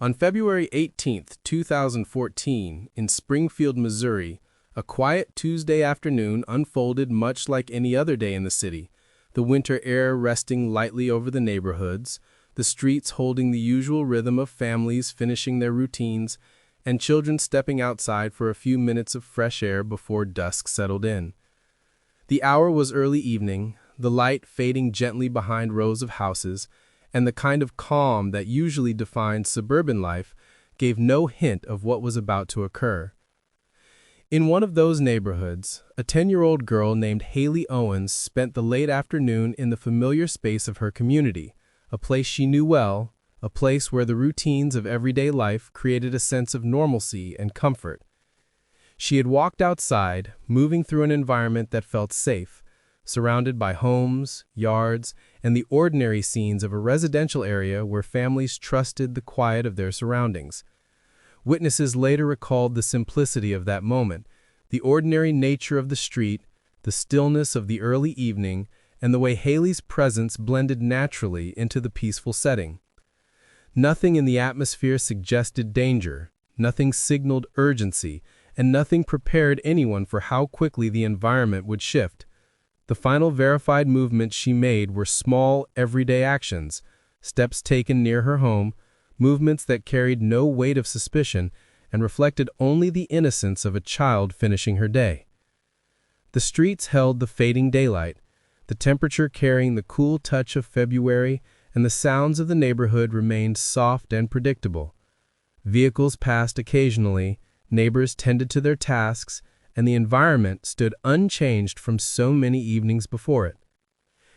On February 18, 2014, in Springfield, Missouri, a quiet Tuesday afternoon unfolded much like any other day in the city, the winter air resting lightly over the neighborhoods, the streets holding the usual rhythm of families finishing their routines, and children stepping outside for a few minutes of fresh air before dusk settled in. The hour was early evening, the light fading gently behind rows of houses, and the kind of calm that usually defines suburban life gave no hint of what was about to occur. In one of those neighborhoods, a 10-year-old girl named Hailey Owens spent the late afternoon in the familiar space of her community, a place she knew well, a place where the routines of everyday life created a sense of normalcy and comfort. She had walked outside, moving through an environment that felt safe, surrounded by homes, yards, and the ordinary scenes of a residential area where families trusted the quiet of their surroundings. Witnesses later recalled the simplicity of that moment, the ordinary nature of the street, the stillness of the early evening, and the way Hailey's presence blended naturally into the peaceful setting. Nothing in the atmosphere suggested danger, nothing signaled urgency, and nothing prepared anyone for how quickly the environment would shift. The final verified movements she made were small, everyday actions, steps taken near her home, movements that carried no weight of suspicion and reflected only the innocence of a child finishing her day. The streets held the fading daylight, the temperature carrying the cool touch of February, and the sounds of the neighborhood remained soft and predictable. Vehicles passed occasionally, neighbors tended to their tasks, and the environment stood unchanged from so many evenings before it.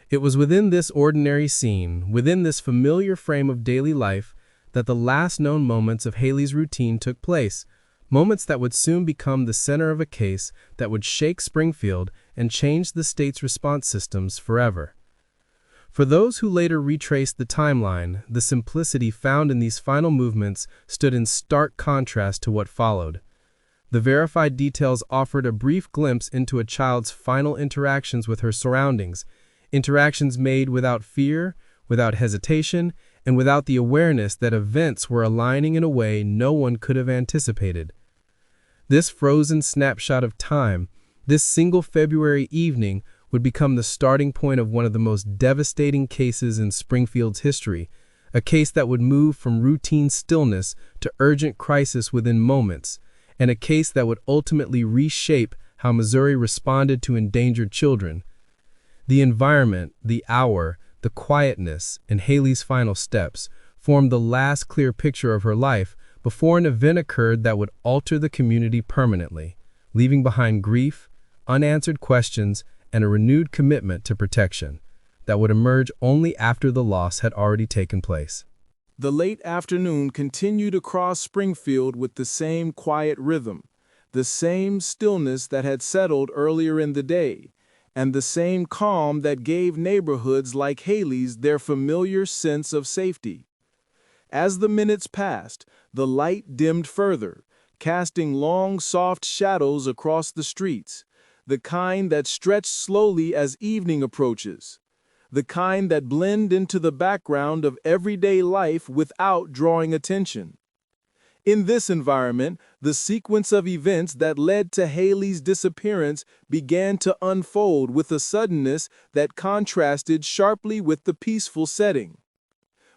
It was within this ordinary scene, within this familiar frame of daily life, that the last known moments of Hailey's routine took place, moments that would soon become the center of a case that would shake Springfield and change the state's response systems forever. For those who later retraced the timeline, the simplicity found in these final movements stood in stark contrast to what followed. The verified details offered a brief glimpse into a child's final interactions with her surroundings, interactions made without fear, without hesitation, and without the awareness that events were aligning in a way no one could have anticipated. This frozen snapshot of time, this single February evening, would become the starting point of one of the most devastating cases in Springfield's history, a case that would move from routine stillness to urgent crisis within moments, and a case that would ultimately reshape how Missouri responded to endangered children. The environment, the hour, the quietness, and Hailey's final steps formed the last clear picture of her life before an event occurred that would alter the community permanently, leaving behind grief, unanswered questions, and a renewed commitment to protection that would emerge only after the loss had already taken place. The late afternoon continued across Springfield with the same quiet rhythm, the same stillness that had settled earlier in the day, and the same calm that gave neighborhoods like Hailey's their familiar sense of safety. As the minutes passed, the light dimmed further, casting long, soft shadows across the streets, the kind that stretch slowly as evening approaches, the kind that blend into the background of everyday life without drawing attention. In this environment, the sequence of events that led to Hailey's disappearance began to unfold with a suddenness that contrasted sharply with the peaceful setting.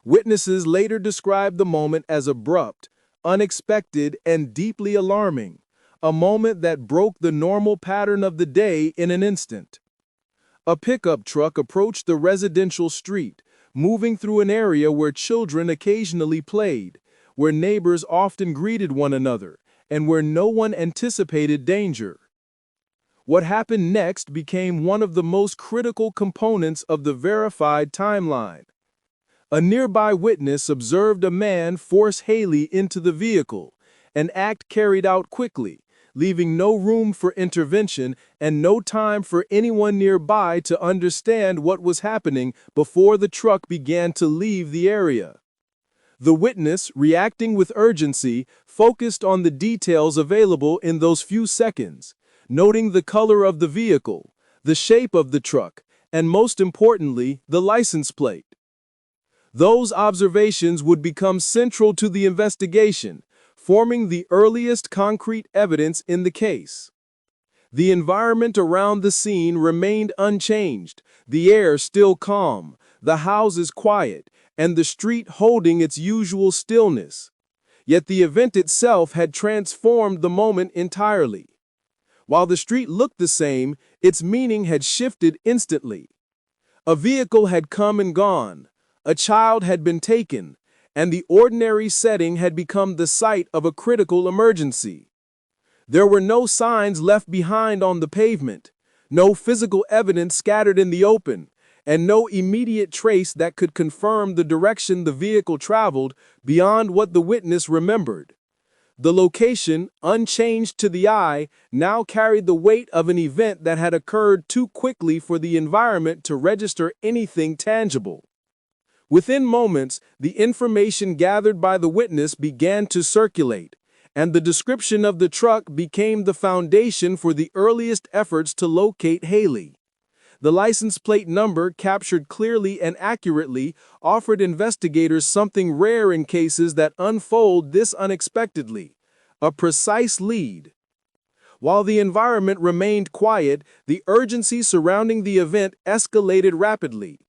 Witnesses later described the moment as abrupt, unexpected, and deeply alarming, a moment that broke the normal pattern of the day in an instant. A pickup truck approached the residential street, moving through an area where children occasionally played, where neighbors often greeted one another, and where no one anticipated danger. What happened next became one of the most critical components of the verified timeline. A nearby witness observed a man force Hailey into the vehicle, an act carried out quickly, leaving no room for intervention and no time for anyone nearby to understand what was happening before the truck began to leave the area. The witness, reacting with urgency, focused on the details available in those few seconds, noting the color of the vehicle, the shape of the truck, and most importantly, the license plate. Those observations would become central to the investigation, forming the earliest concrete evidence in the case. The environment around the scene remained unchanged, the air still calm, the houses quiet, and the street holding its usual stillness. Yet the event itself had transformed the moment entirely. While the street looked the same, its meaning had shifted instantly. A vehicle had come and gone, a child had been taken, and the ordinary setting had become the site of a critical emergency. There were no signs left behind on the pavement, no physical evidence scattered in the open, and no immediate trace that could confirm the direction the vehicle traveled beyond what the witness remembered. The location, unchanged to the eye, now carried the weight of an event that had occurred too quickly for the environment to register anything tangible. Within moments, the information gathered by the witness began to circulate, and the description of the truck became the foundation for the earliest efforts to locate Hailey. The license plate number, captured clearly and accurately, offered investigators something rare in cases that unfold this unexpectedly: a precise lead. While the environment remained quiet, the urgency surrounding the event escalated rapidly.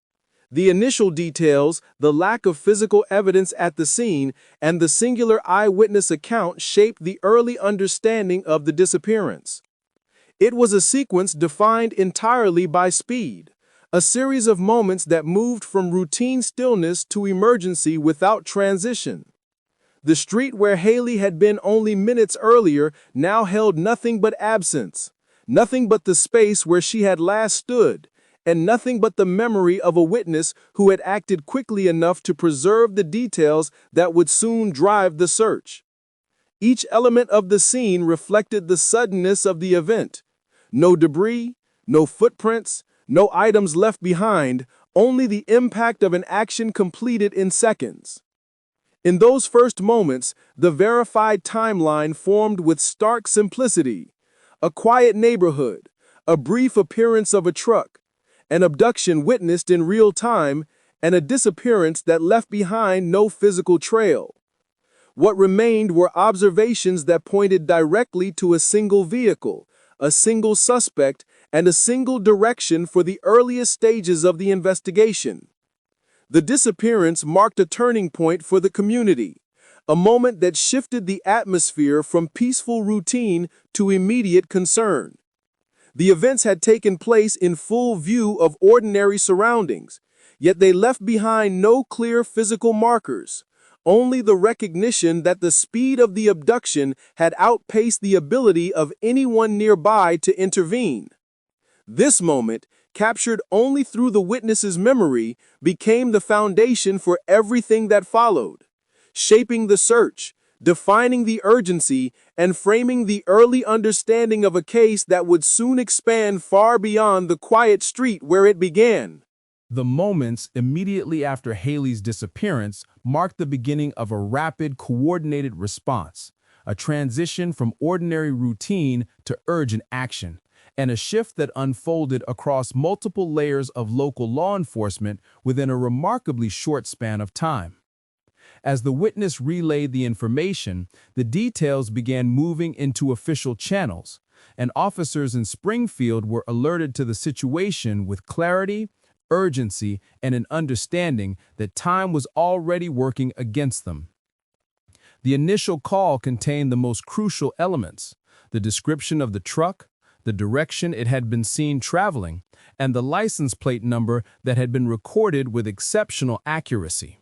The initial details, the lack of physical evidence at the scene, and the singular eyewitness account shaped the early understanding of the disappearance. It was a sequence defined entirely by speed, a series of moments that moved from routine stillness to emergency without transition. The street where Hailey had been only minutes earlier now held nothing but absence, nothing but the space where she had last stood, and nothing but the memory of a witness who had acted quickly enough to preserve the details that would soon drive the search. Each element of the scene reflected the suddenness of the event. No debris, no footprints, no items left behind, only the impact of an action completed in seconds. In those first moments, the verified timeline formed with stark simplicity: a quiet neighborhood, a brief appearance of a truck, an abduction witnessed in real time, and a disappearance that left behind no physical trail. What remained were observations that pointed directly to a single vehicle, a single suspect, and a single direction for the earliest stages of the investigation. The disappearance marked a turning point for the community, a moment that shifted the atmosphere from peaceful routine to immediate concern. The events had taken place in full view of ordinary surroundings, yet they left behind no clear physical markers, only the recognition that the speed of the abduction had outpaced the ability of anyone nearby to intervene. This moment, captured only through the witness's memory, became the foundation for everything that followed, shaping the search, defining the urgency, and framing the early understanding of a case that would soon expand far beyond the quiet street where it began. The moments immediately after Hailey's disappearance marked the beginning of a rapid, coordinated response, a transition from ordinary routine to urgent action, and a shift that unfolded across multiple layers of local law enforcement within a remarkably short span of time. As the witness relayed the information, the details began moving into official channels, and officers in Springfield were alerted to the situation with clarity, urgency, and an understanding that time was already working against them. The initial call contained the most crucial elements: the description of the truck, the direction it had been seen traveling, and the license plate number that had been recorded with exceptional accuracy.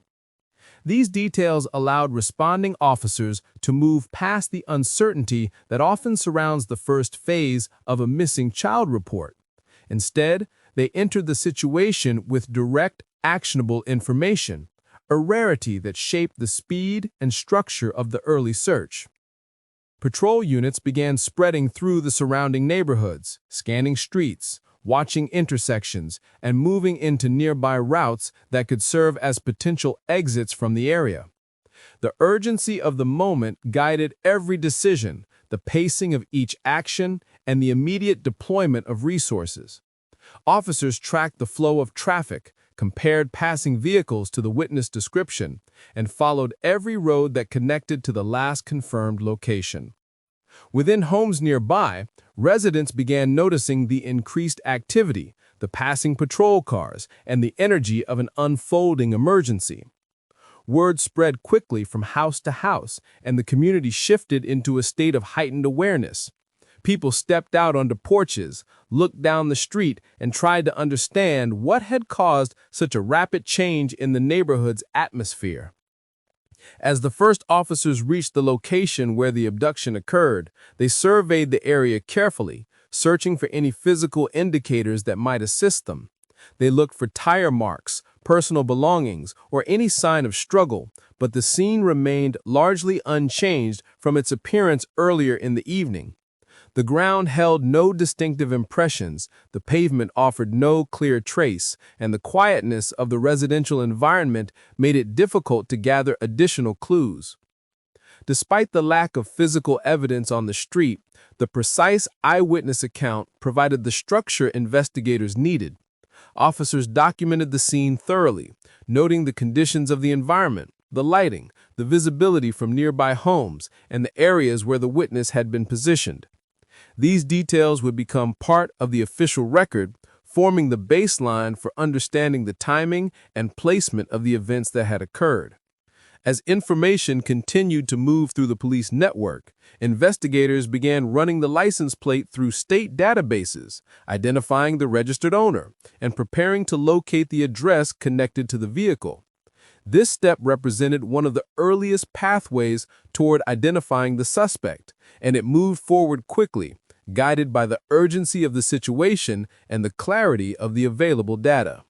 These details allowed responding officers to move past the uncertainty that often surrounds the first phase of a missing child report. Instead, they entered the situation with direct, actionable information, a rarity that shaped the speed and structure of the early search. Patrol units began spreading through the surrounding neighborhoods, scanning streets, watching intersections, and moving into nearby routes that could serve as potential exits from the area. The urgency of the moment guided every decision, the pacing of each action, and the immediate deployment of resources. Officers tracked the flow of traffic, compared passing vehicles to the witness description, and followed every road that connected to the last confirmed location. Within homes nearby, residents began noticing the increased activity, the passing patrol cars, and the energy of an unfolding emergency. Word spread quickly from house to house, and the community shifted into a state of heightened awareness. People stepped out onto porches, looked down the street, and tried to understand what had caused such a rapid change in the neighborhood's atmosphere. As the first officers reached the location where the abduction occurred, they surveyed the area carefully, searching for any physical indicators that might assist them. They looked for tire marks, personal belongings, or any sign of struggle, but the scene remained largely unchanged from its appearance earlier in the evening. The ground held no distinctive impressions, the pavement offered no clear trace, and the quietness of the residential environment made it difficult to gather additional clues. Despite the lack of physical evidence on the street, the precise eyewitness account provided the structure investigators needed. Officers documented the scene thoroughly, noting the conditions of the environment, the lighting, the visibility from nearby homes, and the areas where the witness had been positioned. These details would become part of the official record, forming the baseline for understanding the timing and placement of the events that had occurred. As information continued to move through the police network, investigators began running the license plate through state databases, identifying the registered owner, and preparing to locate the address connected to the vehicle. This step represented one of the earliest pathways toward identifying the suspect, and it moved forward quickly, guided by the urgency of the situation and the clarity of the available data.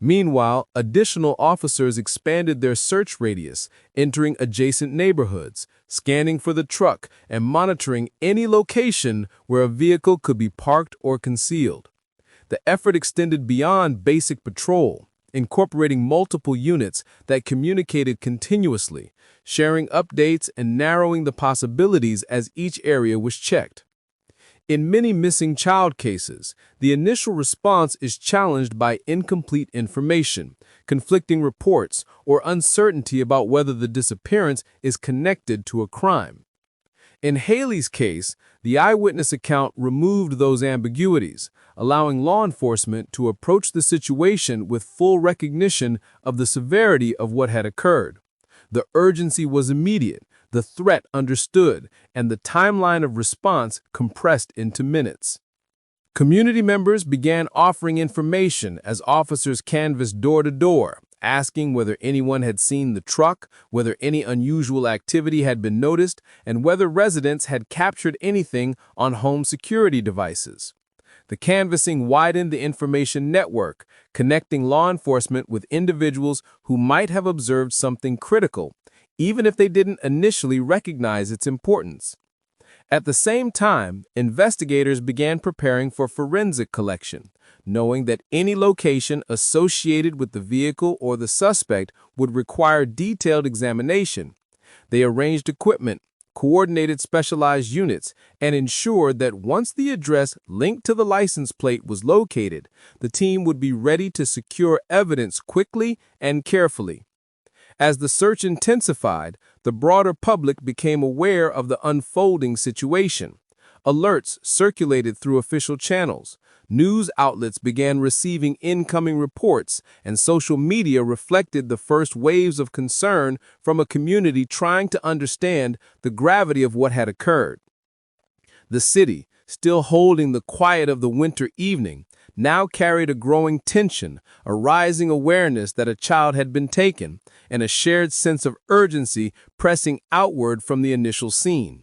Meanwhile, additional officers expanded their search radius, entering adjacent neighborhoods, scanning for the truck, and monitoring any location where a vehicle could be parked or concealed. The effort extended beyond basic patrol, incorporating multiple units that communicated continuously, sharing updates and narrowing the possibilities as each area was checked. In many missing child cases, the initial response is challenged by incomplete information, conflicting reports, or uncertainty about whether the disappearance is connected to a crime. In Hailey's case, the eyewitness account removed those ambiguities, allowing law enforcement to approach the situation with full recognition of the severity of what had occurred. The urgency was immediate, the threat understood, and the timeline of response compressed into minutes. Community members began offering information as officers canvassed door to door, asking whether anyone had seen the truck, whether any unusual activity had been noticed, and whether residents had captured anything on home security devices. The canvassing widened the information network, connecting law enforcement with individuals who might have observed something critical, even if they didn't initially recognize its importance. At the same time, investigators began preparing for forensic collection, knowing that any location associated with the vehicle or the suspect would require detailed examination. They arranged equipment, coordinated specialized units, and ensured that once the address linked to the license plate was located, the team would be ready to secure evidence quickly and carefully. As the search intensified, the broader public became aware of the unfolding situation. Alerts circulated through official channels, news outlets began receiving incoming reports, and social media reflected the first waves of concern from a community trying to understand the gravity of what had occurred. The city, still holding the quiet of the winter evening, now carried a growing tension, a rising awareness that a child had been taken, and a shared sense of urgency pressing outward from the initial scene.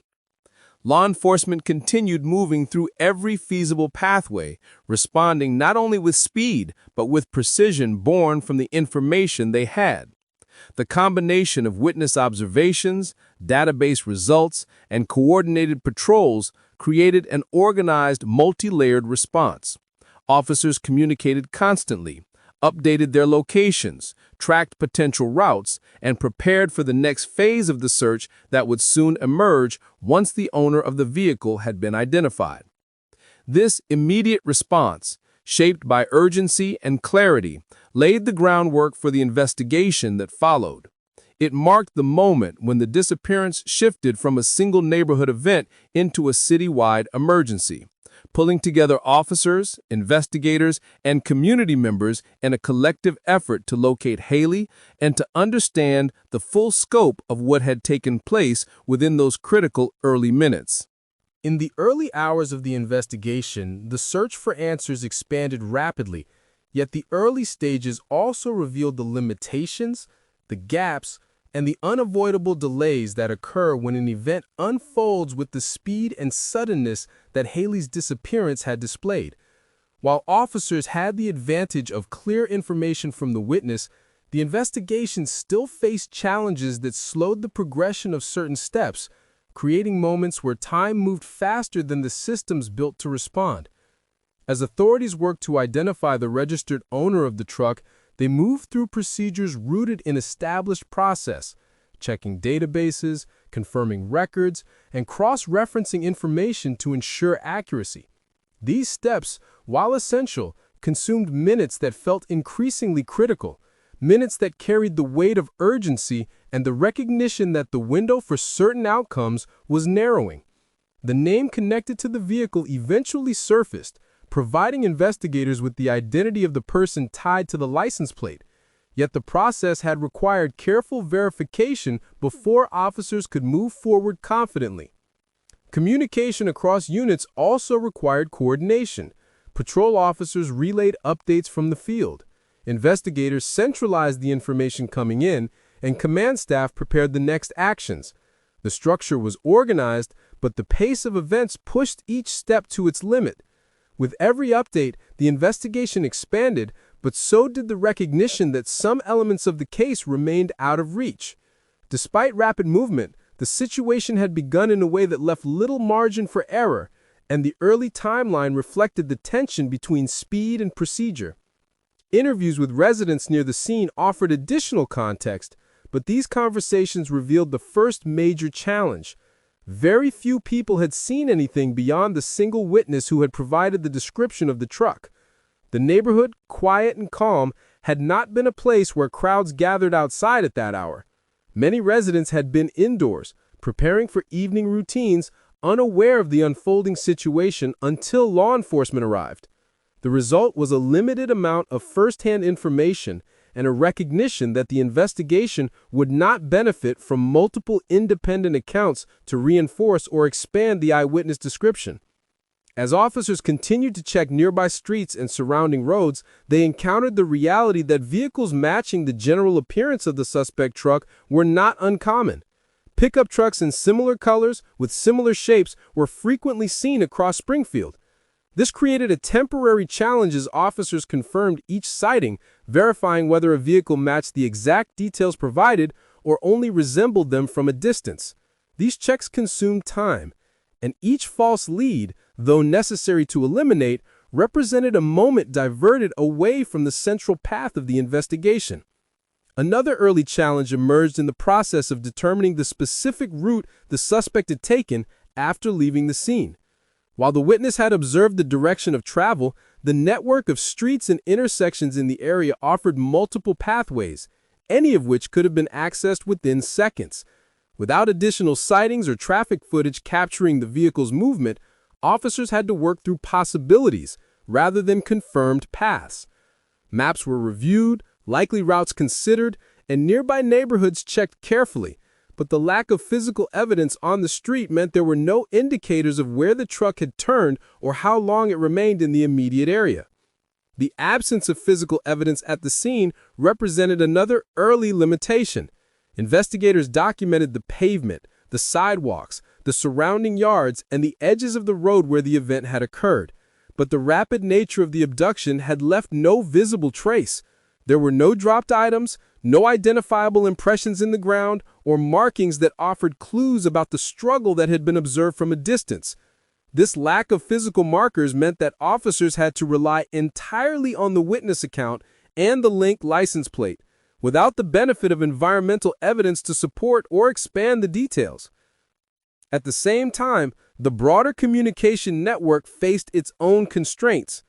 Law enforcement continued moving through every feasible pathway, responding not only with speed, but with precision born from the information they had. The combination of witness observations, database results, and coordinated patrols created an organized, multi-layered response. Officers communicated constantly, updated their locations, tracked potential routes, and prepared for the next phase of the search that would soon emerge once the owner of the vehicle had been identified. This immediate response, shaped by urgency and clarity, laid the groundwork for the investigation that followed. It marked the moment when the disappearance shifted from a single neighborhood event into a citywide emergency, pulling together officers, investigators, and community members in a collective effort to locate Hailey and to understand the full scope of what had taken place within those critical early minutes. In the early hours of the investigation, the search for answers expanded rapidly, yet the early stages also revealed the limitations, the gaps, and the unavoidable delays that occur when an event unfolds with the speed and suddenness that Hailey's disappearance had displayed. While officers had the advantage of clear information from the witness, the investigation still faced challenges that slowed the progression of certain steps, creating moments where time moved faster than the systems built to respond. As authorities worked to identify the registered owner of the truck, they moved through procedures rooted in established process, checking databases, confirming records, and cross-referencing information to ensure accuracy. These steps, while essential, consumed minutes that felt increasingly critical, minutes that carried the weight of urgency and the recognition that the window for certain outcomes was narrowing. The name connected to the vehicle eventually surfaced, providing investigators with the identity of the person tied to the license plate. Yet the process had required careful verification before officers could move forward confidently. Communication across units also required coordination. Patrol officers relayed updates from the field. Investigators centralized the information coming in, and command staff prepared the next actions. The structure was organized, but the pace of events pushed each step to its limit. With every update, the investigation expanded, but so did the recognition that some elements of the case remained out of reach. Despite rapid movement, the situation had begun in a way that left little margin for error, and the early timeline reflected the tension between speed and procedure. Interviews with residents near the scene offered additional context, but these conversations revealed the first major challenge. Very few people had seen anything beyond the single witness who had provided the description of the truck. The neighborhood, quiet and calm, had not been a place where crowds gathered outside at that hour. Many residents had been indoors, preparing for evening routines, unaware of the unfolding situation until law enforcement arrived. The result was a limited amount of first-hand information and a recognition that the investigation would not benefit from multiple independent accounts to reinforce or expand the eyewitness description. As officers continued to check nearby streets and surrounding roads, they encountered the reality that vehicles matching the general appearance of the suspect truck were not uncommon. Pickup trucks in similar colors with similar shapes were frequently seen across Springfield. This created a temporary challenge as officers confirmed each sighting, verifying whether a vehicle matched the exact details provided or only resembled them from a distance. These checks consumed time, and each false lead, though necessary to eliminate, represented a moment diverted away from the central path of the investigation. Another early challenge emerged in the process of determining the specific route the suspect had taken after leaving the scene. While the witness had observed the direction of travel, the network of streets and intersections in the area offered multiple pathways, any of which could have been accessed within seconds. Without additional sightings or traffic footage capturing the vehicle's movement, officers had to work through possibilities rather than confirmed paths. Maps were reviewed, likely routes considered, and nearby neighborhoods checked carefully. But the lack of physical evidence on the street meant there were no indicators of where the truck had turned or how long it remained in the immediate area. The absence of physical evidence at the scene represented another early limitation. Investigators documented the pavement, the sidewalks, the surrounding yards, and the edges of the road where the event had occurred. But the rapid nature of the abduction had left no visible trace. There were no dropped items, no identifiable impressions in the ground, or markings that offered clues about the struggle that had been observed from a distance. This lack of physical markers meant that officers had to rely entirely on the witness account and the linked license plate, without the benefit of environmental evidence to support or expand the details. At the same time, the broader communication network faced its own constraints.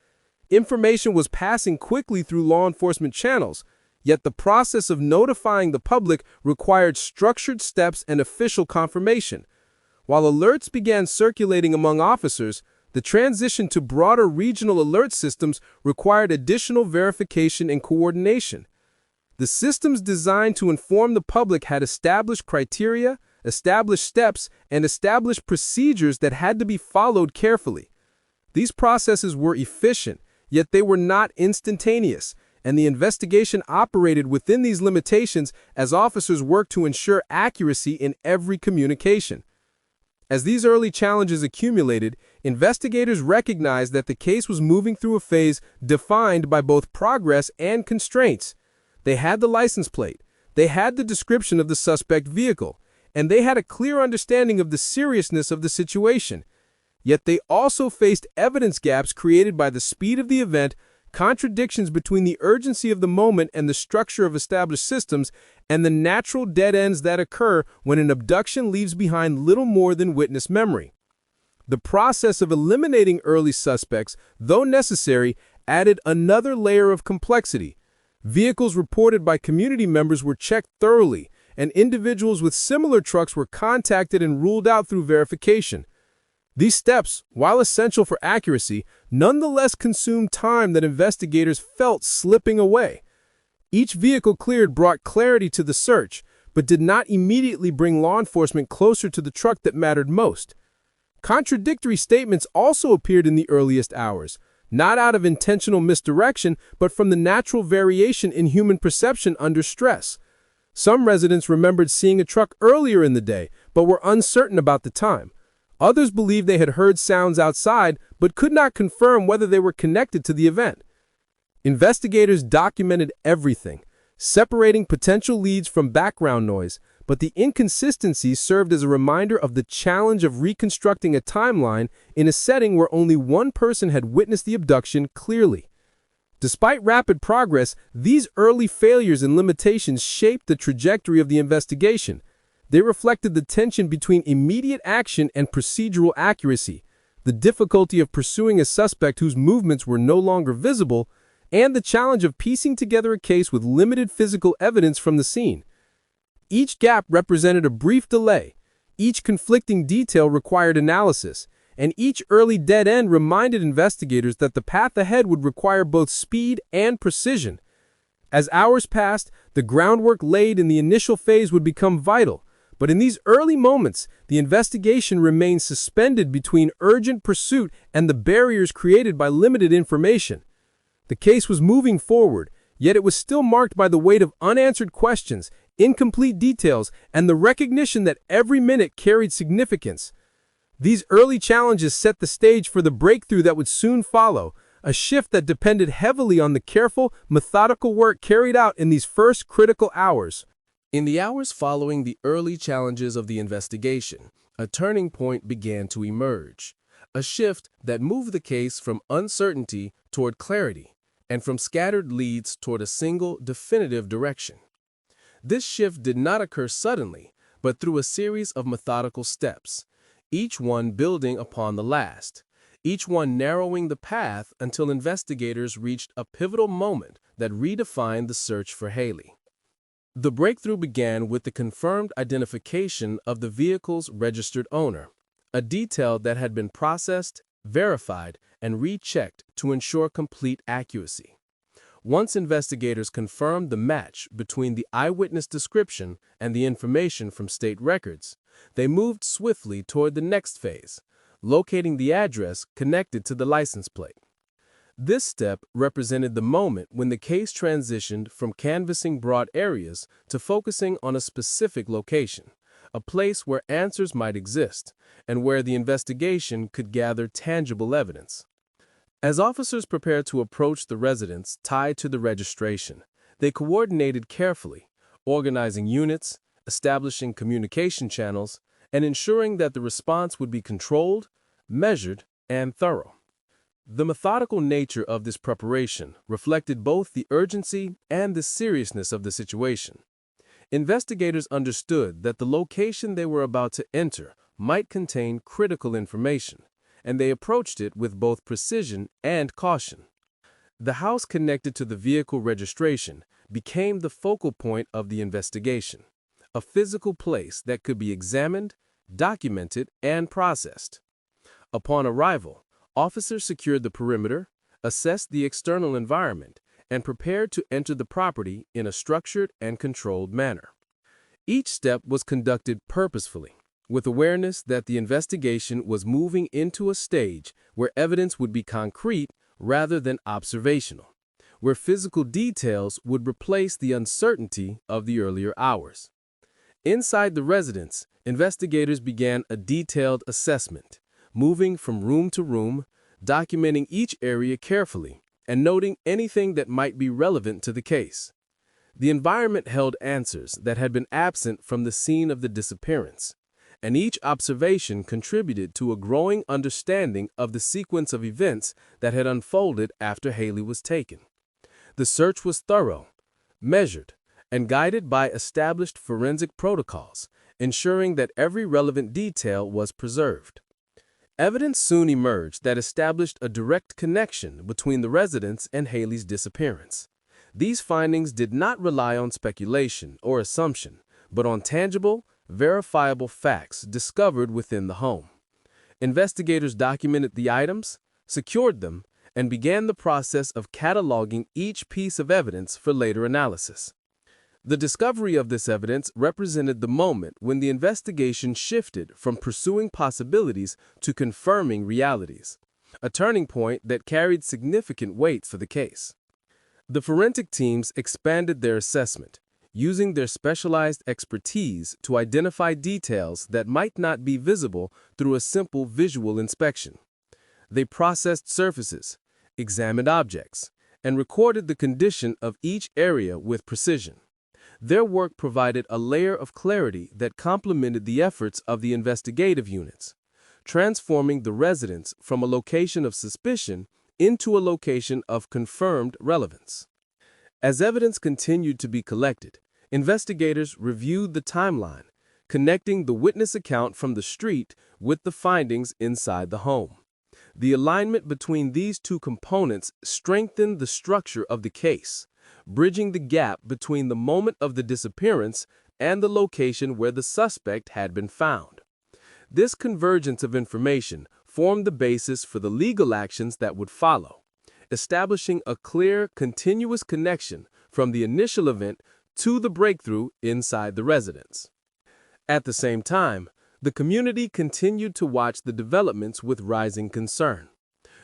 Information was passing quickly through law enforcement channels, yet the process of notifying the public required structured steps and official confirmation. While alerts began circulating among officers, the transition to broader regional alert systems required additional verification and coordination. The systems designed to inform the public had established criteria, established steps, and established procedures that had to be followed carefully. These processes were efficient, yet they were not instantaneous, and the investigation operated within these limitations as officers worked to ensure accuracy in every communication. As these early challenges accumulated, investigators recognized that the case was moving through a phase defined by both progress and constraints. They had the license plate, they had the description of the suspect vehicle, and they had a clear understanding of the seriousness of the situation. Yet they also faced evidence gaps created by the speed of the event, contradictions between the urgency of the moment and the structure of established systems, and the natural dead ends that occur when an abduction leaves behind little more than witness memory. The process of eliminating early suspects, though necessary, added another layer of complexity. Vehicles reported by community members were checked thoroughly, and individuals with similar trucks were contacted and ruled out through verification. These steps, while essential for accuracy, nonetheless consumed time that investigators felt slipping away. Each vehicle cleared brought clarity to the search, but did not immediately bring law enforcement closer to the truck that mattered most. Contradictory statements also appeared in the earliest hours, not out of intentional misdirection, but from the natural variation in human perception under stress. Some residents remembered seeing a truck earlier in the day, but were uncertain about the time. Others believed they had heard sounds outside, but could not confirm whether they were connected to the event. Investigators documented everything, separating potential leads from background noise, but the inconsistencies served as a reminder of the challenge of reconstructing a timeline in a setting where only one person had witnessed the abduction clearly. Despite rapid progress, these early failures and limitations shaped the trajectory of the investigation. They reflected the tension between immediate action and procedural accuracy, the difficulty of pursuing a suspect whose movements were no longer visible, and the challenge of piecing together a case with limited physical evidence from the scene. Each gap represented a brief delay, each conflicting detail required analysis, and each early dead end reminded investigators that the path ahead would require both speed and precision. As hours passed, the groundwork laid in the initial phase would become vital, but in these early moments, the investigation remained suspended between urgent pursuit and the barriers created by limited information. The case was moving forward, yet it was still marked by the weight of unanswered questions, incomplete details, and the recognition that every minute carried significance. These early challenges set the stage for the breakthrough that would soon follow, a shift that depended heavily on the careful, methodical work carried out in these first critical hours. In the hours following the early challenges of the investigation, a turning point began to emerge, a shift that moved the case from uncertainty toward clarity and from scattered leads toward a single, definitive direction. This shift did not occur suddenly, but through a series of methodical steps, each one building upon the last, each one narrowing the path until investigators reached a pivotal moment that redefined the search for Hailey. The breakthrough began with the confirmed identification of the vehicle's registered owner, a detail that had been processed, verified, and rechecked to ensure complete accuracy. Once investigators confirmed the match between the eyewitness description and the information from state records, they moved swiftly toward the next phase, locating the address connected to the license plate. This step represented the moment when the case transitioned from canvassing broad areas to focusing on a specific location, a place where answers might exist and where the investigation could gather tangible evidence. As officers prepared to approach the residence tied to the registration, they coordinated carefully, organizing units, establishing communication channels, and ensuring that the response would be controlled, measured, and thorough. The methodical nature of this preparation reflected both the urgency and the seriousness of the situation. Investigators understood that the location they were about to enter might contain critical information, and they approached it with both precision and caution. The house connected to the vehicle registration became the focal point of the investigation, a physical place that could be examined, documented, and processed. Upon arrival, officers secured the perimeter, assessed the external environment, and prepared to enter the property in a structured and controlled manner. Each step was conducted purposefully, with awareness that the investigation was moving into a stage where evidence would be concrete rather than observational, where physical details would replace the uncertainty of the earlier hours. Inside the residence, investigators began a detailed assessment, moving from room to room, documenting each area carefully, and noting anything that might be relevant to the case. The environment held answers that had been absent from the scene of the disappearance, and each observation contributed to a growing understanding of the sequence of events that had unfolded after Hailey was taken. The search was thorough, measured, and guided by established forensic protocols, ensuring that every relevant detail was preserved. Evidence soon emerged that established a direct connection between the residence and Hailey's disappearance. These findings did not rely on speculation or assumption, but on tangible, verifiable facts discovered within the home. Investigators documented the items, secured them, and began the process of cataloging each piece of evidence for later analysis. The discovery of this evidence represented the moment when the investigation shifted from pursuing possibilities to confirming realities, a turning point that carried significant weight for the case. The forensic teams expanded their assessment, using their specialized expertise to identify details that might not be visible through a simple visual inspection. They processed surfaces, examined objects, and recorded the condition of each area with precision. Their work provided a layer of clarity that complemented the efforts of the investigative units, transforming the residence from a location of suspicion into a location of confirmed relevance. As evidence continued to be collected, investigators reviewed the timeline, connecting the witness account from the street with the findings inside the home. The alignment between these two components strengthened the structure of the case, bridging the gap between the moment of the disappearance and the location where the suspect had been found. This convergence of information formed the basis for the legal actions that would follow, establishing a clear, continuous connection from the initial event to the breakthrough inside the residence. At the same time, the community continued to watch the developments with rising concern.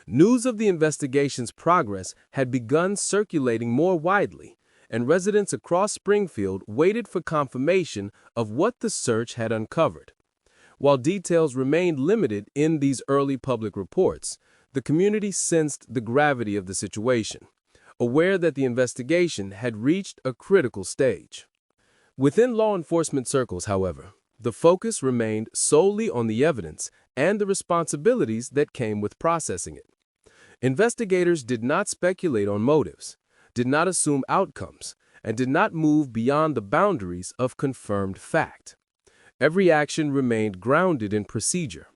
News of the investigation's progress had begun circulating more widely, and residents across Springfield waited for confirmation of what the search had uncovered. While details remained limited in these early public reports, the community sensed the gravity of the situation, aware that the investigation had reached a critical stage. Within law enforcement circles, however, the focus remained solely on the evidence and the responsibilities that came with processing it. Investigators did not speculate on motives, did not assume outcomes, and did not move beyond the boundaries of confirmed fact. Every action remained grounded in procedure,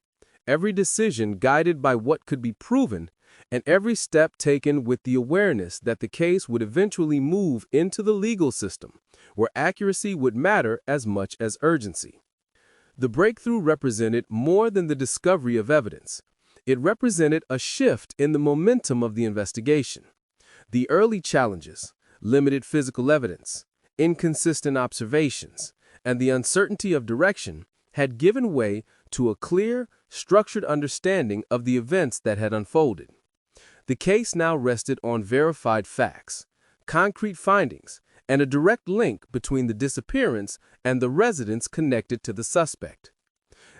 every decision guided by what could be proven, and every step taken with the awareness that the case would eventually move into the legal system, where accuracy would matter as much as urgency. The breakthrough represented more than the discovery of evidence. It represented a shift in the momentum of the investigation. The early challenges, limited physical evidence, inconsistent observations, and the uncertainty of direction had given way to a clear, structured understanding of the events that had unfolded. The case now rested on verified facts, concrete findings, and a direct link between the disappearance and the residents connected to the suspect.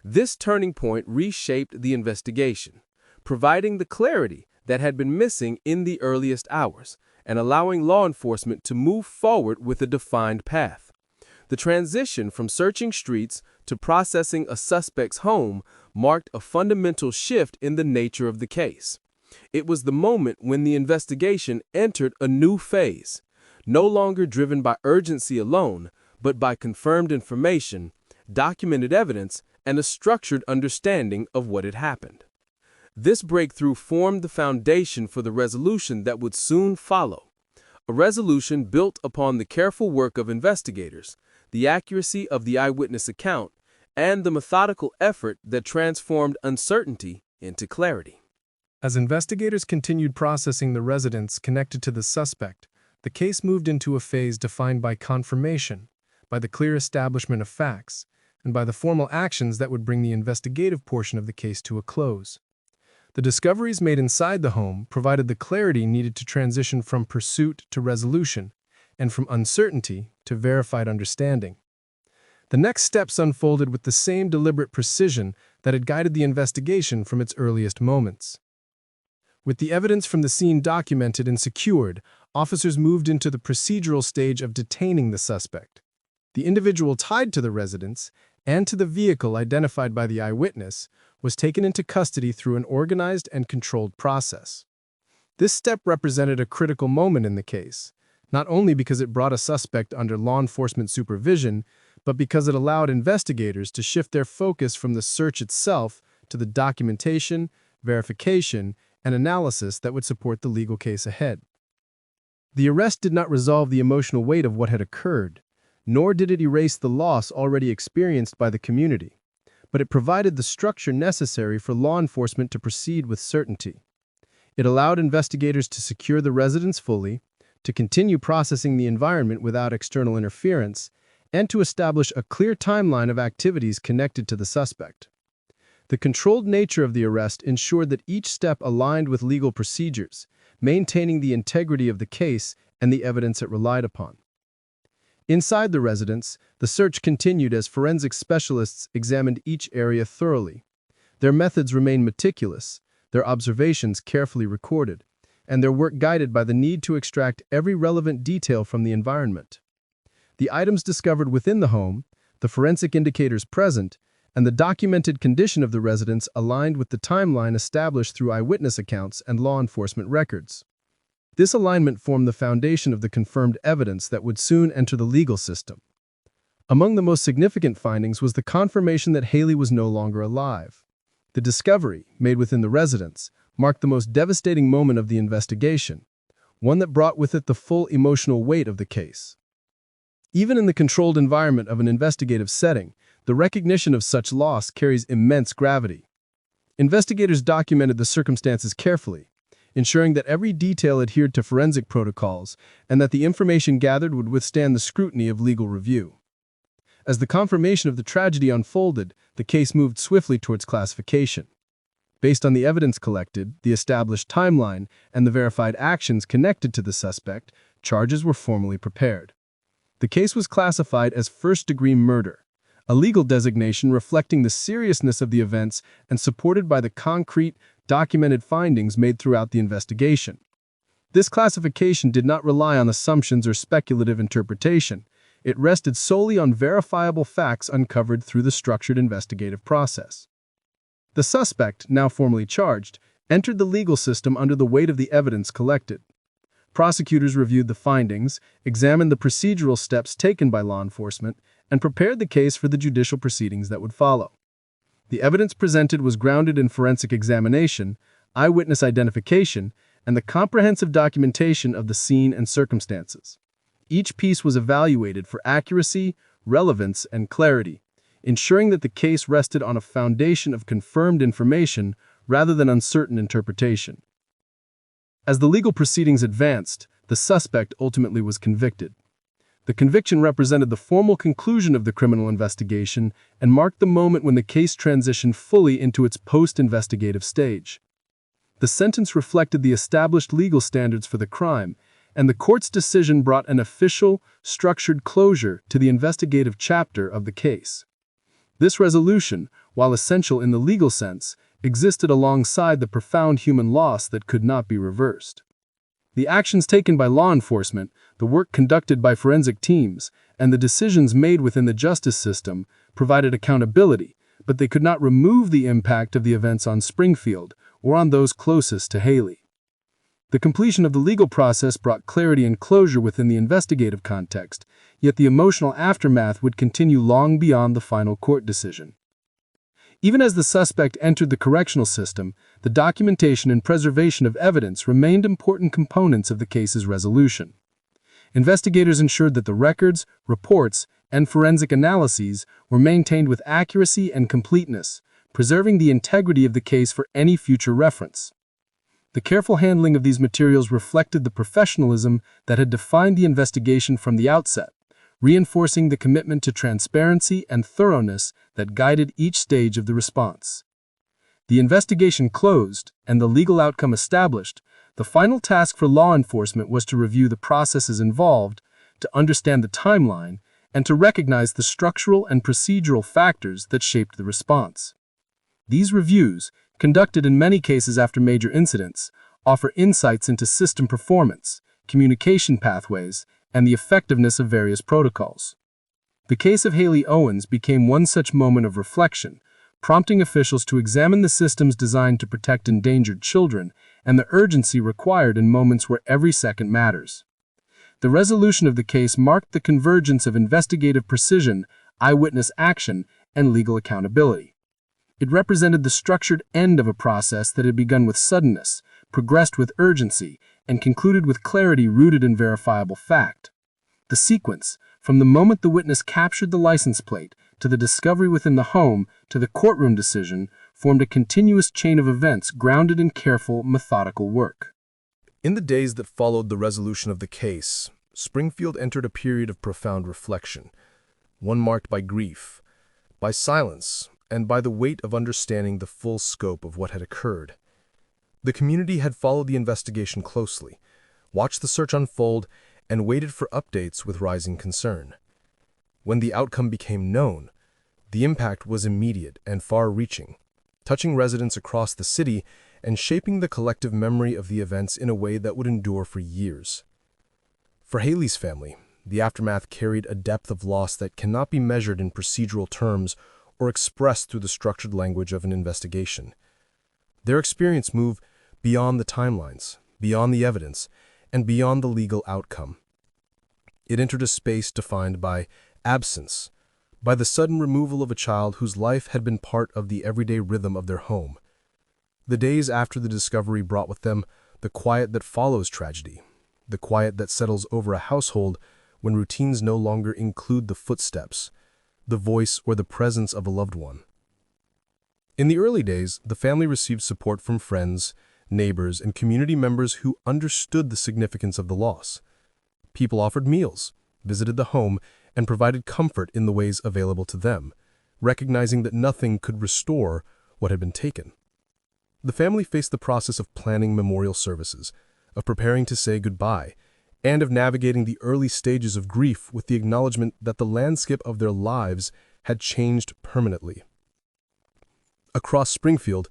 This turning point reshaped the investigation, providing the clarity that had been missing in the earliest hours and allowing law enforcement to move forward with a defined path. The transition from searching streets to processing a suspect's home marked a fundamental shift in the nature of the case. It was the moment when the investigation entered a new phase, no longer driven by urgency alone, but by confirmed information, documented evidence, and a structured understanding of what had happened. This breakthrough formed the foundation for the resolution that would soon follow, a resolution built upon the careful work of investigators, the accuracy of the eyewitness account, and the methodical effort that transformed uncertainty into clarity. As investigators continued processing the residents connected to the suspect, the case moved into a phase defined by confirmation, by the clear establishment of facts, and by the formal actions that would bring the investigative portion of the case to a close. The discoveries made inside the home provided the clarity needed to transition from pursuit to resolution, and from uncertainty to verified understanding. The next steps unfolded with the same deliberate precision that had guided the investigation from its earliest moments. With the evidence from the scene documented and secured, officers moved into the procedural stage of detaining the suspect. The individual tied to the residence and to the vehicle identified by the eyewitness was taken into custody through an organized and controlled process. This step represented a critical moment in the case, not only because it brought a suspect under law enforcement supervision, but because it allowed investigators to shift their focus from the search itself to the documentation, verification, and analysis that would support the legal case ahead. The arrest did not resolve the emotional weight of what had occurred, nor did it erase the loss already experienced by the community, but it provided the structure necessary for law enforcement to proceed with certainty. It allowed investigators to secure the residence fully, to continue processing the environment without external interference, and to establish a clear timeline of activities connected to the suspect. The controlled nature of the arrest ensured that each step aligned with legal procedures, maintaining the integrity of the case and the evidence it relied upon. Inside the residence, the search continued as forensic specialists examined each area thoroughly. Their methods remained meticulous, their observations carefully recorded, and their work guided by the need to extract every relevant detail from the environment. The items discovered within the home, the forensic indicators present, and the documented condition of the residence aligned with the timeline established through eyewitness accounts and law enforcement records. This alignment formed the foundation of the confirmed evidence that would soon enter the legal system. Among the most significant findings was the confirmation that Hailey was no longer alive. The discovery, made within the residence, marked the most devastating moment of the investigation, one that brought with it the full emotional weight of the case. Even in the controlled environment of an investigative setting, the recognition of such loss carries immense gravity. Investigators documented the circumstances carefully, ensuring that every detail adhered to forensic protocols and that the information gathered would withstand the scrutiny of legal review. As the confirmation of the tragedy unfolded, the case moved swiftly towards classification. Based on the evidence collected, the established timeline, and the verified actions connected to the suspect, charges were formally prepared. The case was classified as first-degree murder, a legal designation reflecting the seriousness of the events and supported by the concrete, documented findings made throughout the investigation. This classification did not rely on assumptions or speculative interpretation. It rested solely on verifiable facts uncovered through the structured investigative process. The suspect, now formally charged, entered the legal system under the weight of the evidence collected. Prosecutors reviewed the findings, examined the procedural steps taken by law enforcement, and prepared the case for the judicial proceedings that would follow. The evidence presented was grounded in forensic examination, eyewitness identification, and the comprehensive documentation of the scene and circumstances. Each piece was evaluated for accuracy, relevance, and clarity, ensuring that the case rested on a foundation of confirmed information rather than uncertain interpretation. As the legal proceedings advanced, the suspect ultimately was convicted. The conviction represented the formal conclusion of the criminal investigation and marked the moment when the case transitioned fully into its post-investigative stage. The sentence reflected the established legal standards for the crime, and the court's decision brought an official, structured closure to the investigative chapter of the case. This resolution, while essential in the legal sense, existed alongside the profound human loss that could not be reversed. The actions taken by law enforcement, the work conducted by forensic teams, and the decisions made within the justice system provided accountability, but they could not remove the impact of the events on Springfield or on those closest to Hailey. The completion of the legal process brought clarity and closure within the investigative context, yet the emotional aftermath would continue long beyond the final court decision. Even as the suspect entered the correctional system, the documentation and preservation of evidence remained important components of the case's resolution. Investigators ensured that the records, reports, and forensic analyses were maintained with accuracy and completeness, preserving the integrity of the case for any future reference. The careful handling of these materials reflected the professionalism that had defined the investigation from the outset, reinforcing the commitment to transparency and thoroughness that guided each stage of the response. The investigation closed and the legal outcome established. The final task for law enforcement was to review the processes involved, to understand the timeline, and to recognize the structural and procedural factors that shaped the response. These reviews, conducted in many cases after major incidents, offer insights into system performance, communication pathways, and the effectiveness of various protocols. The case of Hailey Owens became one such moment of reflection, prompting officials to examine the systems designed to protect endangered children and the urgency required in moments where every second matters. The resolution of the case marked the convergence of investigative precision, eyewitness action, and legal accountability. It represented the structured end of a process that had begun with suddenness, progressed with urgency, and concluded with clarity rooted in verifiable fact. The sequence, from the moment the witness captured the license plate, to the discovery within the home, to the courtroom decision, formed a continuous chain of events grounded in careful, methodical work. In the days that followed the resolution of the case, Springfield entered a period of profound reflection, one marked by grief, by silence, and by the weight of understanding the full scope of what had occurred. The community had followed the investigation closely, watched the search unfold, and waited for updates with rising concern. When the outcome became known, the impact was immediate and far-reaching, touching residents across the city and shaping the collective memory of the events in a way that would endure for years. For Hailey's family, the aftermath carried a depth of loss that cannot be measured in procedural terms or expressed through the structured language of an investigation. Their experience moved beyond the timelines, beyond the evidence, and beyond the legal outcome. It entered a space defined by absence, by the sudden removal of a child whose life had been part of the everyday rhythm of their home. The days after the discovery brought with them the quiet that follows tragedy, the quiet that settles over a household when routines no longer include the footsteps, the voice, or the presence of a loved one. In the early days, the family received support from friends, neighbors, and community members who understood the significance of the loss. People offered meals, visited the home, and provided comfort in the ways available to them, recognizing that nothing could restore what had been taken. The family faced the process of planning memorial services, of preparing to say goodbye, and of navigating the early stages of grief with the acknowledgement that the landscape of their lives had changed permanently. Across Springfield,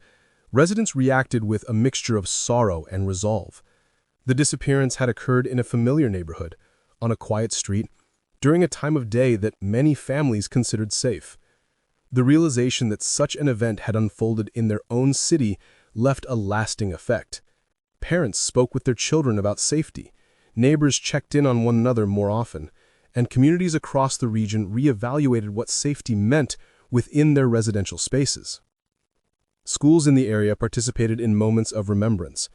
residents reacted with a mixture of sorrow and resolve. The disappearance had occurred in a familiar neighborhood, on a quiet street, during a time of day that many families considered safe. The realization that such an event had unfolded in their own city left a lasting effect. Parents spoke with their children about safety, neighbors checked in on one another more often, and communities across the region reevaluated what safety meant within their residential spaces. Schools in the area participated in moments of remembrance,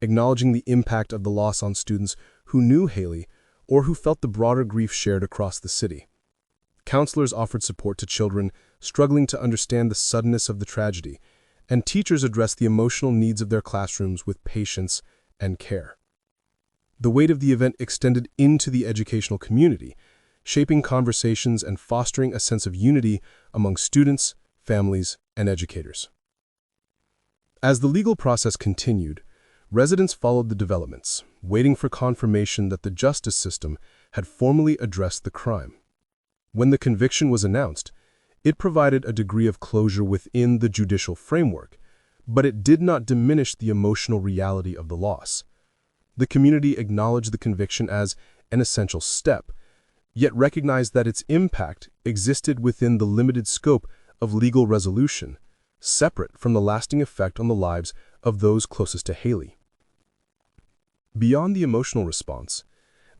acknowledging the impact of the loss on students who knew Hailey or who felt the broader grief shared across the city. Counselors offered support to children struggling to understand the suddenness of the tragedy, and teachers addressed the emotional needs of their classrooms with patience and care. The weight of the event extended into the educational community, shaping conversations and fostering a sense of unity among students, families, and educators. As the legal process continued, residents followed the developments, waiting for confirmation that the justice system had formally addressed the crime. When the conviction was announced, it provided a degree of closure within the judicial framework, but it did not diminish the emotional reality of the loss. The community acknowledged the conviction as an essential step, yet recognized that its impact existed within the limited scope of legal resolution, separate from the lasting effect on the lives of those closest to Hailey. Beyond the emotional response,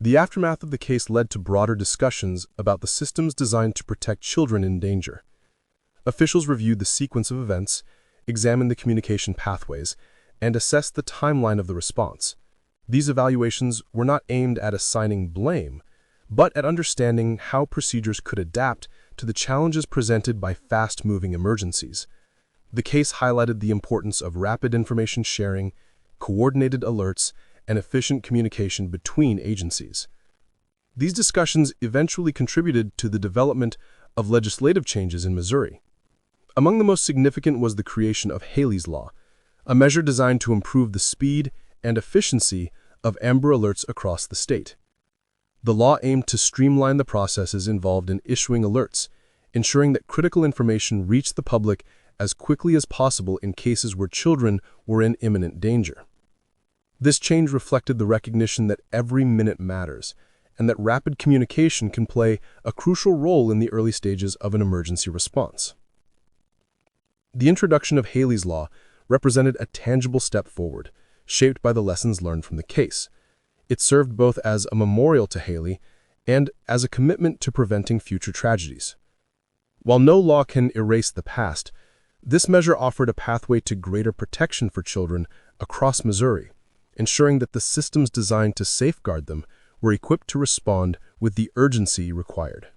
the aftermath of the case led to broader discussions about the systems designed to protect children in danger. Officials reviewed the sequence of events, examined the communication pathways, and assessed the timeline of the response. These evaluations were not aimed at assigning blame, but at understanding how procedures could adapt to the challenges presented by fast-moving emergencies. The case highlighted the importance of rapid information sharing, coordinated alerts, and efficient communication between agencies. These discussions eventually contributed to the development of legislative changes in Missouri. Among the most significant was the creation of Hailey's Law, a measure designed to improve the speed and efficiency of Amber Alerts across the state. The law aimed to streamline the processes involved in issuing alerts, ensuring that critical information reached the public as quickly as possible in cases where children were in imminent danger. This change reflected the recognition that every minute matters, and that rapid communication can play a crucial role in the early stages of an emergency response. The introduction of Hailey's Law represented a tangible step forward, shaped by the lessons learned from the case. It served both as a memorial to Hailey and as a commitment to preventing future tragedies. While no law can erase the past, this measure offered a pathway to greater protection for children across Missouri, ensuring that the systems designed to safeguard them were equipped to respond with the urgency required.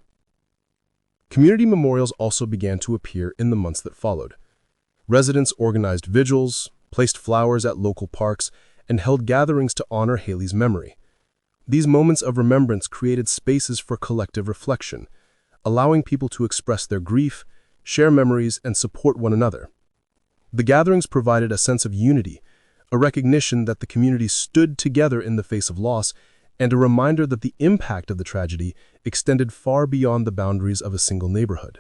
Community memorials also began to appear in the months that followed. Residents organized vigils, placed flowers at local parks, and held gatherings to honor Hailey's memory. These moments of remembrance created spaces for collective reflection, allowing people to express their grief, share memories, and support one another. The gatherings provided a sense of unity, a recognition that the community stood together in the face of loss, and a reminder that the impact of the tragedy extended far beyond the boundaries of a single neighborhood.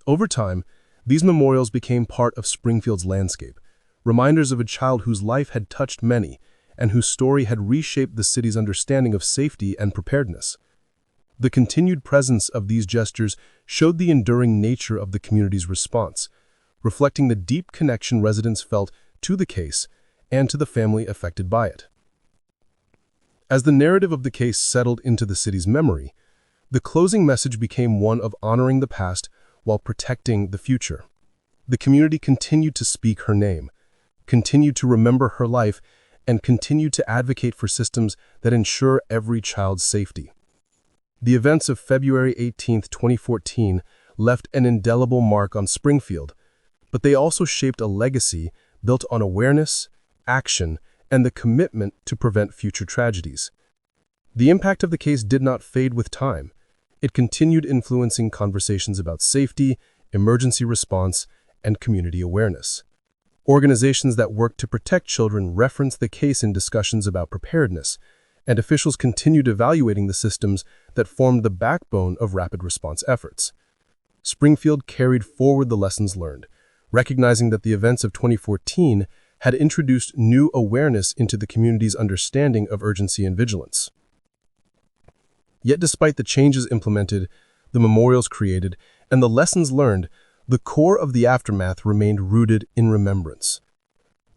Over time, these memorials became part of Springfield's landscape, reminders of a child whose life had touched many and whose story had reshaped the city's understanding of safety and preparedness. The continued presence of these gestures showed the enduring nature of the community's response, reflecting the deep connection residents felt to the case and to the family affected by it. As the narrative of the case settled into the city's memory, the closing message became one of honoring the past while protecting the future. The community continued to speak her name, continued to remember her life, and continued to advocate for systems that ensure every child's safety. The events of February 18, 2014 left an indelible mark on Springfield, but they also shaped a legacy built on awareness, action, and the commitment to prevent future tragedies. The impact of the case did not fade with time. It continued influencing conversations about safety, emergency response, and community awareness. Organizations that work to protect children reference the case in discussions about preparedness, and officials continued evaluating the systems that formed the backbone of rapid response efforts. Springfield carried forward the lessons learned, recognizing that the events of 2014 had introduced new awareness into the community's understanding of urgency and vigilance. Yet despite the changes implemented, the memorials created, and the lessons learned, the core of the aftermath remained rooted in remembrance.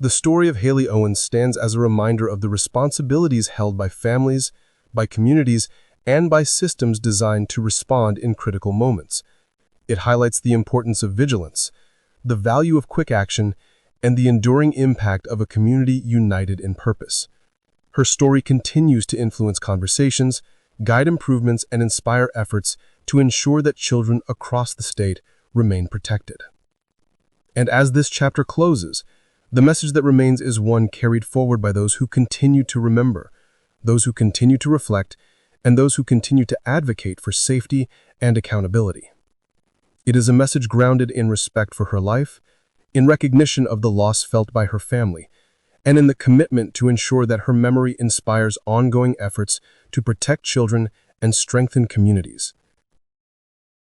The story of Hailey Owens stands as a reminder of the responsibilities held by families, by communities, and by systems designed to respond in critical moments. It highlights the importance of vigilance, the value of quick action, and the enduring impact of a community united in purpose. Her story continues to influence conversations, guide improvements, and inspire efforts to ensure that children across the state remain protected. And as this chapter closes, the message that remains is one carried forward by those who continue to remember, those who continue to reflect, and those who continue to advocate for safety and accountability. It is a message grounded in respect for her life, in recognition of the loss felt by her family, and in the commitment to ensure that her memory inspires ongoing efforts to protect children and strengthen communities.